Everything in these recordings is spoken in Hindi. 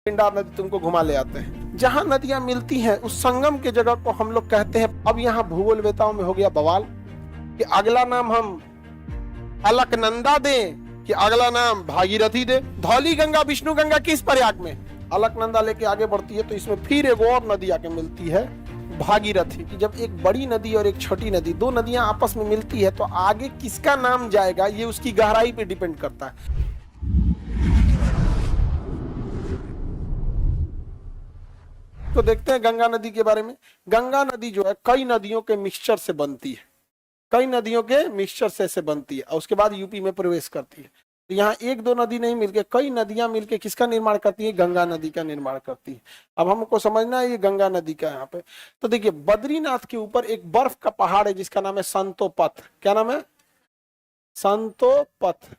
पिंडार नदी तुमको घुमा ले आते हैं। जहां नदियां मिलती हैं उस संगम के जगह को हम लोग कहते हैं। अब यहाँ भूगोलवेताओं में हो गया बवाल कि अगला नाम हम अलकनंदा दें कि अगला नाम भागीरथी दे। धौली गंगा विष्णु गंगा किस प्रयाग में? अलकनंदा लेके आगे बढ़ती है तो इसमें फिर एक और नदी आके मिलती है भागीरथी की। जब एक बड़ी नदी और एक छोटी नदी, दो नदियां आपस में मिलती है तो आगे किसका नाम जाएगा ये उसकी गहराई पे डिपेंड करता है। तो देखते हैं गंगा नदी के बारे में। गंगा नदी जो है कई नदियों के मिक्सचर से बनती है, कई नदियों के मिक्सचर से बनती है और उसके बाद यूपी में प्रवेश करती है। तो यहाँ एक दो नदी नहीं मिलके कई नदियां मिलके किसका निर्माण करती है? गंगा नदी का निर्माण करती है। अब हमको समझना है ये गंगा नदी का यहाँ पे। तो देखिए बद्रीनाथ के ऊपर एक बर्फ का पहाड़ है जिसका नाम है संतोपथ। क्या नाम है? संतोपथ।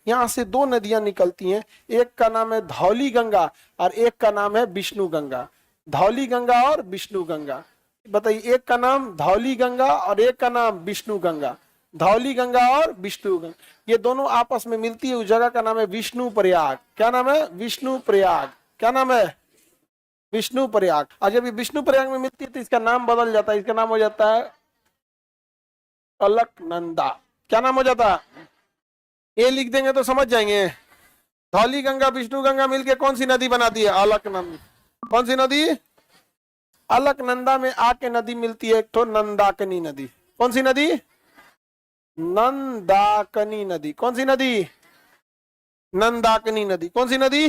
यहाँ से दो नदियां निकलती हैं, एक का नाम है धौली गंगा और एक का नाम है विष्णु गंगा। धौली गंगा और विष्णु गंगा, बताइए एक का नाम धौली गंगा और एक का नाम विष्णु गंगा। धौली गंगा और विष्णु गंगा ये दोनों आपस में मिलती है, उस जगह का नाम है विष्णु प्रयाग। क्या नाम है? विष्णु प्रयाग। क्या नाम है? विष्णु प्रयाग। और जब ये विष्णु प्रयाग में मिलती है तो इसका नाम बदल जाता है, इसका नाम हो जाता है अलकनंदा। क्या नाम हो जाता है? ये लिख देंगे तो समझ जाएंगे। धौली गंगा विष्णु गंगा मिलके कौन सी नदी बनाती है? अलकनंदा। कौन सी नदी? अलकनंदा में आके नदी मिलती है एक तो नंदाकनी नदी। कौन सी नदी? नंदाकनी नदी। कौन सी नदी? नंदाकनी नदी। कौन सी नदी?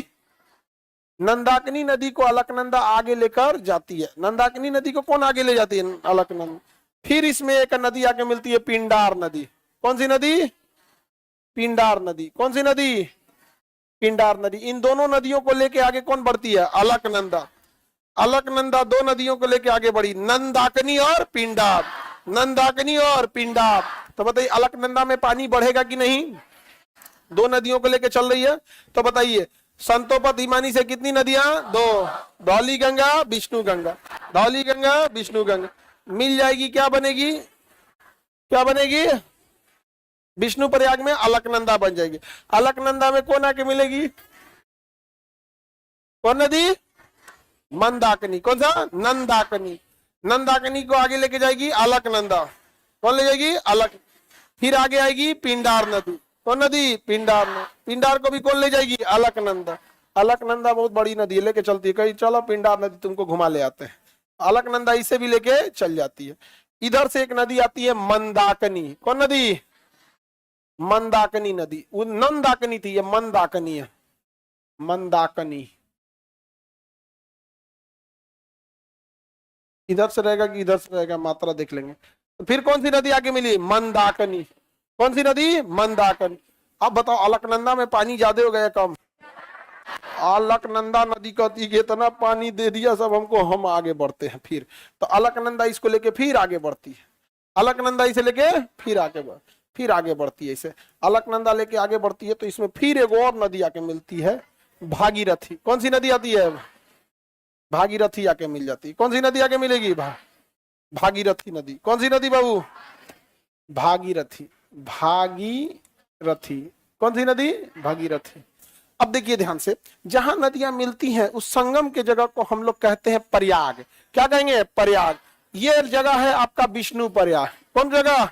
नंदाकनी नदी को अलकनंदा आगे लेकर जाती है। नंदाकनी नदी को कौन आगे ले जाती है? अलकनंदा। फिर इसमें एक नदी आके मिलती है पिंडार नदी। कौन सी नदी? पिंडार नदी। कौन सी नदी? पिंडार नदी। इन दोनों नदियों को लेके आगे कौन बढ़ती है? अलकनंदा। अलकनंदा दो नदियों को लेके आगे बढ़ी, नंदाकनी और पिंडार। नंदाकनी और पिंडार। तो बताइए अलकनंदा में पानी बढ़ेगा कि नहीं? दो नदियों को लेके चल रही है। तो बताइए संतोपथ हिमानी से कितनी नदियां? दो। धौली गंगा विष्णु गंगा। धौली गंगा विष्णु गंगा मिल जाएगी, क्या बनेगी? क्या बनेगी? विष्णु प्रयाग में अलकनंदा बन जाएगी। अलकनंदा में कौन आके मिलेगी? कौन नदी? मंदाकिनी। कौन सा? नंदाकिनी। नंदाकिनी को आगे लेके जाएगी अलकनंदा। कौन ले जाएगी? अलक। फिर आगे आएगी पिंडार नदी। कौन नदी? पिंडार नदी। पिंडार को भी कौन ले जाएगी? अलकनंदा। अलकनंदा बहुत बड़ी नदी है, लेके चलती है। कहीं चलो पिंडार नदी तुमको घुमा ले आते हैं। अलकनंदा इसे भी लेके चल जाती है। इधर से एक नदी आती है मंदाकिनी। कौन नदी? मंदाकिनी नदी। वो नंदाकिनी थी, ये मंदाकिनी है। मंदाकिनी इधर से रहेगा कि इधर से रहेगा, मात्रा देख लेंगे। तो फिर कौन सी नदी आगे मिली? मंदाकिनी। कौन सी नदी? मंदाकिनी। अब बताओ अलकनंदा में पानी ज्यादा हो गया कम? अलकनंदा नदी कहती है इतना पानी दे दिया सब हमको, हम आगे बढ़ते हैं। फिर तो अलकनंदा इसको लेके फिर आगे बढ़ती है। अलकनंदा इसे लेके फिर आगे बढ़ती है। इसे अलकनंदा लेके आगे बढ़ती है तो इसमें फिर एक और नदी आके मिलती है भागीरथी। कौन सी नदी आती है? भागीरथी आके मिल जाती है। कौन सी नदी आके मिलेगी? भागीरथी नदी। कौन सी नदी बाबू? भागीरथी। भागीरथी। कौन सी नदी? भागीरथी। अब देखिए ध्यान से, जहां नदियां मिलती हैं उस संगम के जगह को हम लोग कहते हैं प्रयाग। क्या कहेंगे? प्रयाग। ये जगह है आपका विष्णु प्रयाग। कौन जगह?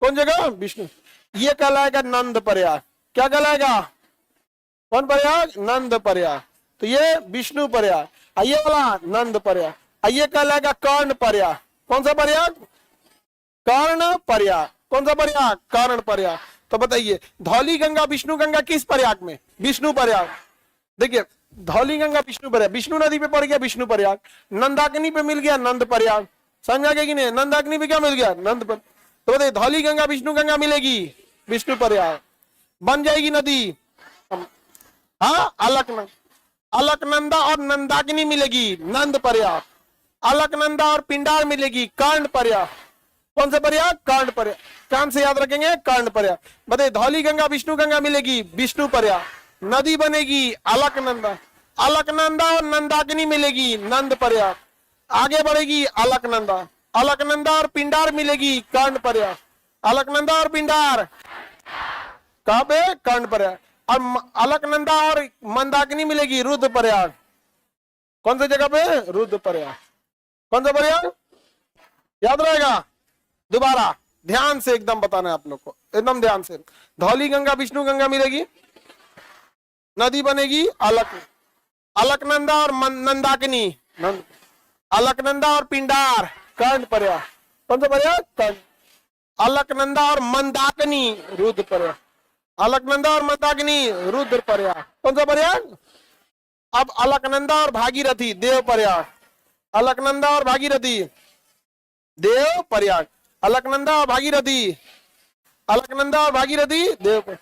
कौन जगह? विष्णु। ये कहलाएगा नंद प्रयाग। क्या कहलाएगा? कौन प्रयाग? नंद प्रयाग। तो ये विष्णु प्रयाग। ये वाला नंद प्रयाग। ये कहलाएगा कर्ण प्रयाग। कौन सा प्रयाग? कर्ण प्रयाग। कौन सा प्रयाग? कर्ण प्रयाग। तो बताइए धौली गंगा विष्णु गंगा किस प्रयाग में? विष्णु प्रयाग। देखिए धौली गंगा विष्णु प्रयाग, विष्णु नदी पे पड़ गया विष्णु प्रयाग। नंदाकिनी पे मिल गया नंद प्रयाग। समझा गया कि नहीं? नंदाकिनी पे क्या मिल गया? नंद पर। तो बताइए धौली गंगा विष्णु गंगा मिलेगी विष्णु प्रयाग, बन जाएगी नदी। हाँ अलकनंदा। अलकनंदा और नंदाकिनी मिलेगी नंद प्रयाग। अलकनंदा और पिंडार मिलेगी कर्ण प्रयाग। कौन सा प्रयाग? कर्ण प्रयाग। कान से याद रखेंगे कर्ण प्रयाग। बताइए धौली गंगा विष्णु गंगा मिलेगी विष्णु प्रयाग, नदी बनेगी अलकनंदा। अलकनंदा और नंदाकिनी मिलेगी नंद प्रयाग, आगे बढ़ेगी अलकनंदा। अलकनंदा और पिंडार मिलेगी कर्ण प्रयाग। अलकनंदा और पिंडार कहां पे? कर्ण प्रयाग। और अलकनंदा और मंदाकिनी मिलेगी रुद्रप्रयाग। कौन सी जगह पे? रुद्रप्रयाग। कौन सा प्रयाग? याद रहेगा? दोबारा ध्यान से एकदम बताना है आप लोग को, एकदम ध्यान से। धौली गंगा विष्णु गंगा मिलेगी, नदी बनेगी अलकनंदा और नंदाकिनी, अलकनंदा और पिंडार कर्ण प्रयाग। कौन सा प्रयाग? कर्ण। अलकनंदा और मंदाकिनी रुद्रप्रयाग, अलकनंदा और मंदाकिनी रुद्रप्रयाग। कौन सा प्रयाग? अब अलकनंदा और भागीरथी देवप्रयाग, अलकनंदा और भागीरथी देवप्रयाग, अलकनंदा और भागीरथी, अलकनंदा और भागीरथी देव।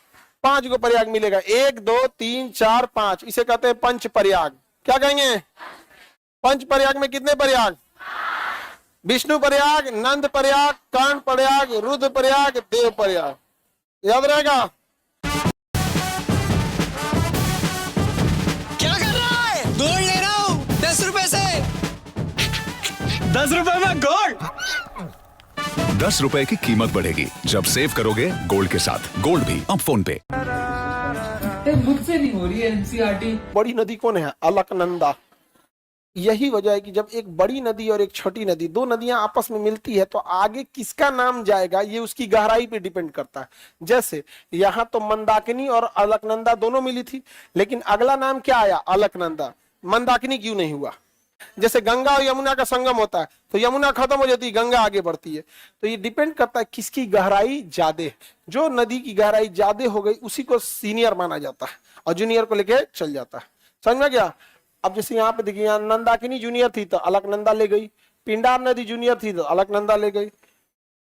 5 को प्रयाग मिलेगा, 1 2 3 4 5, इसे कहते हैं पंच प्रयाग। क्या कहेंगे? पंच प्रयाग में कितने प्रयाग? विष्णु प्रयाग, नंद प्रयाग, कर्ण प्रयाग, रुद्र प्रयाग, देव प्रयाग। याद रहेगा? क्या कर रहा है? गोल्ड ले रहा हूँ 10 रुपए से। 10 रुपए में गोल्ड। 10 रुपए की कीमत बढ़ेगी जब सेव करोगे गोल्ड के साथ। गोल्ड भी अब फोन पे। मुझसे नहीं हो रही है एनसीईआरटी। बड़ी नदी कौन है? अलकनंदा। यही वजह है कि जब एक बड़ी नदी और एक छोटी नदी, दो नदियां आपस में मिलती है तो आगे किसका नाम जाएगा ये उसकी गहराई पे डिपेंड करता है। जैसे यहाँ तो मंदाकिनी और अलकनंदा दोनों मिली थी, लेकिन अगला नाम क्या आया? अलकनंदा। मंदाकिनी क्यों नहीं हुआ? जैसे गंगा और यमुना का संगम होता है तो यमुना खत्म हो जाती है, गंगा आगे बढ़ती है। तो ये डिपेंड करता है किसकी गहराई ज्यादा। जो नदी की गहराई ज्यादा हो गई उसी को सीनियर माना जाता है और जूनियर को लेके चल जाता है। समझ में गया? अब जैसे यहाँ पे देखिए, यहाँ नंदाकिनी जूनियर थी तो अलकनंदा ले गई, पिंडार नदी जूनियर थी तो अलकनंदा ले गई,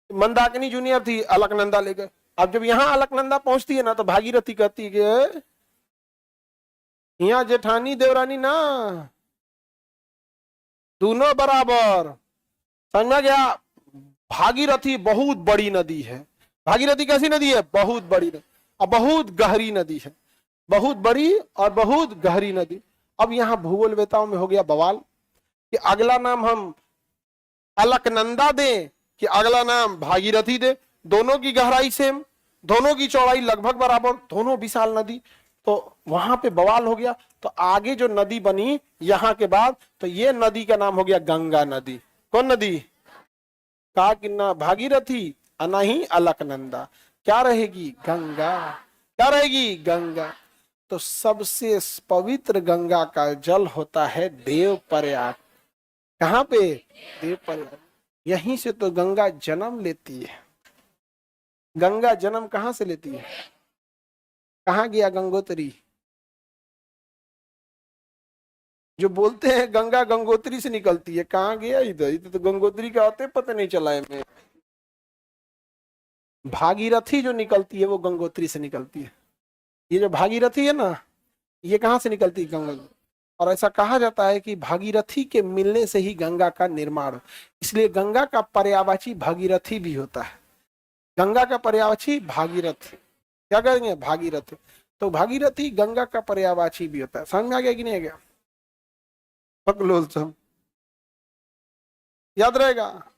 मंदाकिनी जूनियर थी अलकनंदा ले गए। अब जब यहाँ अलकनंदा पहुंचती है ना तो भागीरथी कहती है कि यहाँ जेठानी देवरानी ना, दोनों बराबर। समझ में गया? भागीरथी बहुत बड़ी नदी है। भागीरथी कैसी नदी है? बहुत बड़ी नदी और बहुत गहरी नदी है, बहुत बड़ी और बहुत गहरी नदी। अब यहाँ भूगोलवेताओं में हो गया बवाल कि अगला नाम हम अलकनंदा दें कि अगला नाम भागीरथी दे। दोनों की गहराई सेम, दोनों की चौड़ाई लगभग बराबर, दोनों विशाल नदी। तो वहां पे बवाल हो गया। तो आगे जो नदी बनी यहाँ के बाद, तो ये नदी का नाम हो गया गंगा नदी। कौन नदी? कहा कि ना भागीरथी और ना ही अलकनंदा, क्या रहेगी? गंगा। क्या रहेगी? गंगा। तो सबसे पवित्र गंगा का जल होता है देवप्रयाग। कहाँ पे? देवप्रयाग। यहीं से तो गंगा जन्म लेती है। गंगा जन्म कहाँ से लेती है? कहाँ गया गंगोत्री? जो बोलते हैं गंगा गंगोत्री से निकलती है, कहाँ गया? इधर तो गंगोत्री का होते पता नहीं चला है। मैं भागीरथी जो निकलती है वो गंगोत्री से निकलती है। ये जो भागीरथी है ना, ये कहाँ से निकलती है? गंगा। और ऐसा कहा जाता है कि भागीरथी के मिलने से ही गंगा का निर्माण, इसलिए गंगा का पर्यायवाची भागीरथी भी होता है। गंगा का पर्यायवाची भागीरथी। क्या करेंगे? भागीरथी। तो भागीरथी गंगा का पर्यायवाची भी होता है। समझ में आ गया कि नहीं आ गया? पकलोल सब याद रहेगा।